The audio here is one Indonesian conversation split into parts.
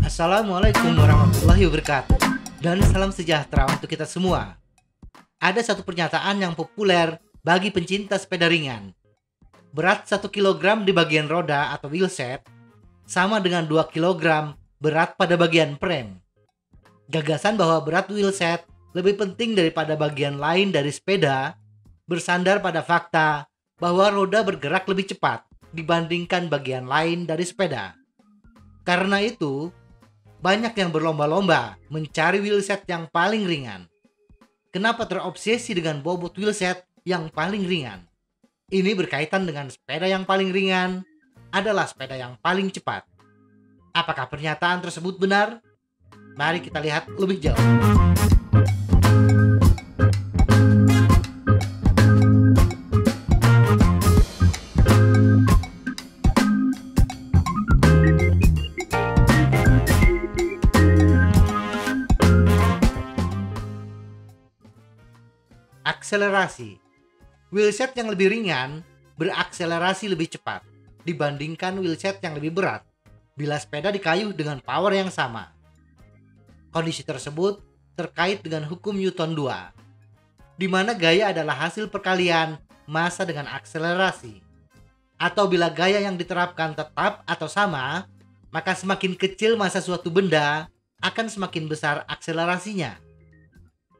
Assalamualaikum warahmatullahi wabarakatuh. Dan salam sejahtera untuk kita semua. Ada satu pernyataan yang populer bagi pencinta sepeda ringan. Berat 1 kg di bagian roda atau wheelset sama dengan 2 kg berat pada bagian frame. Gagasan bahwa berat wheelset lebih penting daripada bagian lain dari sepeda bersandar pada fakta bahwa roda bergerak lebih cepat dibandingkan bagian lain dari sepeda. Karena itu, banyak yang berlomba-lomba mencari wheelset yang paling ringan. Kenapa terobsesi dengan bobot wheelset yang paling ringan? Ini berkaitan dengan sepeda yang paling ringan adalah sepeda yang paling cepat. Apakah pernyataan tersebut benar? Mari kita lihat lebih jauh. Akselerasi. Wheelset yang lebih ringan berakselerasi lebih cepat dibandingkan wheelset yang lebih berat bila sepeda dikayuh dengan power yang sama. Kondisi tersebut terkait dengan hukum Newton 2, di mana gaya adalah hasil perkalian massa dengan akselerasi. Atau bila gaya yang diterapkan tetap atau sama, maka semakin kecil massa suatu benda akan semakin besar akselerasinya.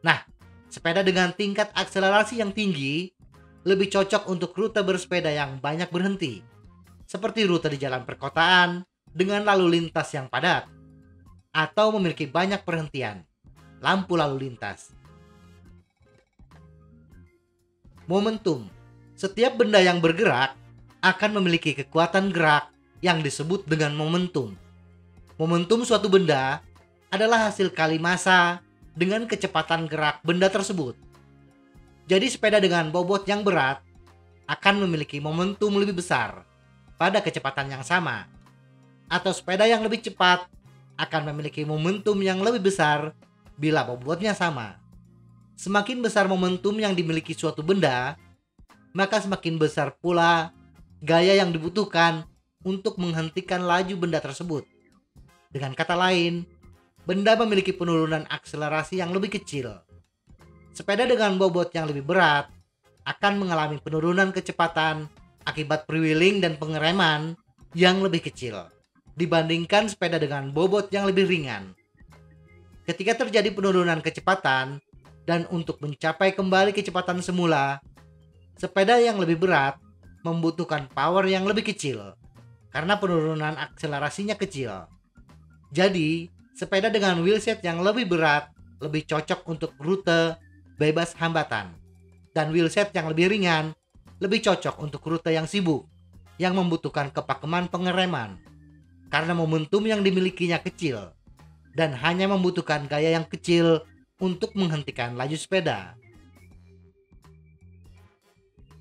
Nah, sepeda dengan tingkat akselerasi yang tinggi lebih cocok untuk rute bersepeda yang banyak berhenti, seperti rute di jalan perkotaan dengan lalu lintas yang padat, atau memiliki banyak perhentian, lampu lalu lintas. Momentum. Setiap benda yang bergerak akan memiliki kekuatan gerak yang disebut dengan momentum. Momentum suatu benda adalah hasil kali massa dengan kecepatan gerak benda tersebut. Jadi sepeda dengan bobot yang berat akan memiliki momentum lebih besar pada kecepatan yang sama. Atau sepeda yang lebih cepat akan memiliki momentum yang lebih besar bila bobotnya sama. Semakin besar momentum yang dimiliki suatu benda, maka semakin besar pula gaya yang dibutuhkan untuk menghentikan laju benda tersebut. Dengan kata lain, benda memiliki penurunan akselerasi yang lebih kecil. Sepeda dengan bobot yang lebih berat akan mengalami penurunan kecepatan akibat freewheeling dan pengereman yang lebih kecil dibandingkan sepeda dengan bobot yang lebih ringan. Ketika terjadi penurunan kecepatan dan untuk mencapai kembali kecepatan semula, sepeda yang lebih berat membutuhkan power yang lebih kecil karena penurunan akselerasinya kecil. Jadi, sepeda dengan wheelset yang lebih berat lebih cocok untuk rute bebas hambatan. Dan wheelset yang lebih ringan lebih cocok untuk rute yang sibuk, yang membutuhkan kepakeman pengereman. Karena momentum yang dimilikinya kecil, dan hanya membutuhkan gaya yang kecil untuk menghentikan laju sepeda.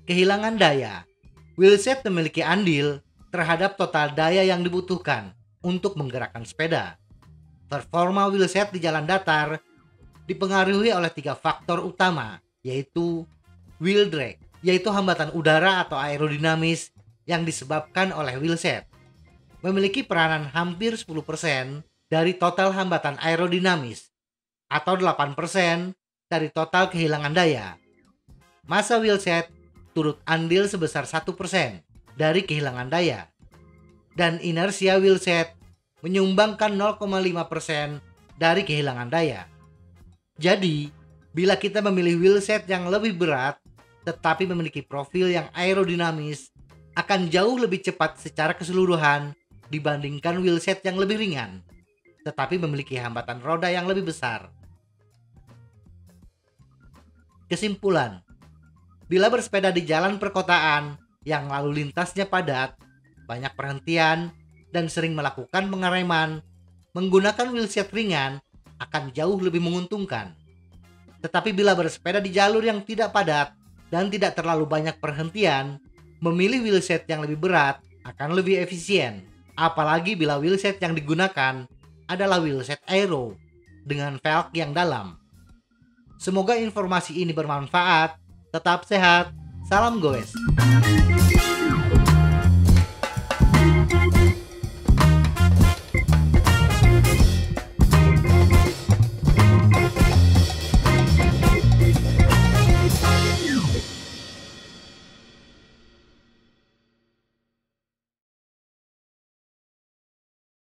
Kehilangan daya. Wheelset memiliki andil terhadap total daya yang dibutuhkan untuk menggerakkan sepeda. Performa wheelset di jalan datar dipengaruhi oleh 3 faktor utama, yaitu wheel drag, yaitu hambatan udara atau aerodinamis yang disebabkan oleh wheelset. Memiliki peranan hampir 10% dari total hambatan aerodinamis, atau 8% dari total kehilangan daya. Massa wheelset turut andil sebesar 1% dari kehilangan daya. Dan inersia wheelset menyumbangkan 0,5% dari kehilangan daya. Jadi, bila kita memilih wheelset yang lebih berat tetapi memiliki profil yang aerodinamis, akan jauh lebih cepat secara keseluruhan dibandingkan wheelset yang lebih ringan tetapi memiliki hambatan roda yang lebih besar. Kesimpulan, bila bersepeda di jalan perkotaan yang lalu lintasnya padat, banyak perhentian, dan sering melakukan pengereman, menggunakan wheelset ringan akan jauh lebih menguntungkan. Tetapi bila bersepeda di jalur yang tidak padat dan tidak terlalu banyak perhentian, memilih wheelset yang lebih berat akan lebih efisien. Apalagi bila wheelset yang digunakan adalah wheelset aero dengan velg yang dalam. Semoga informasi ini bermanfaat. Tetap sehat. Salam goes.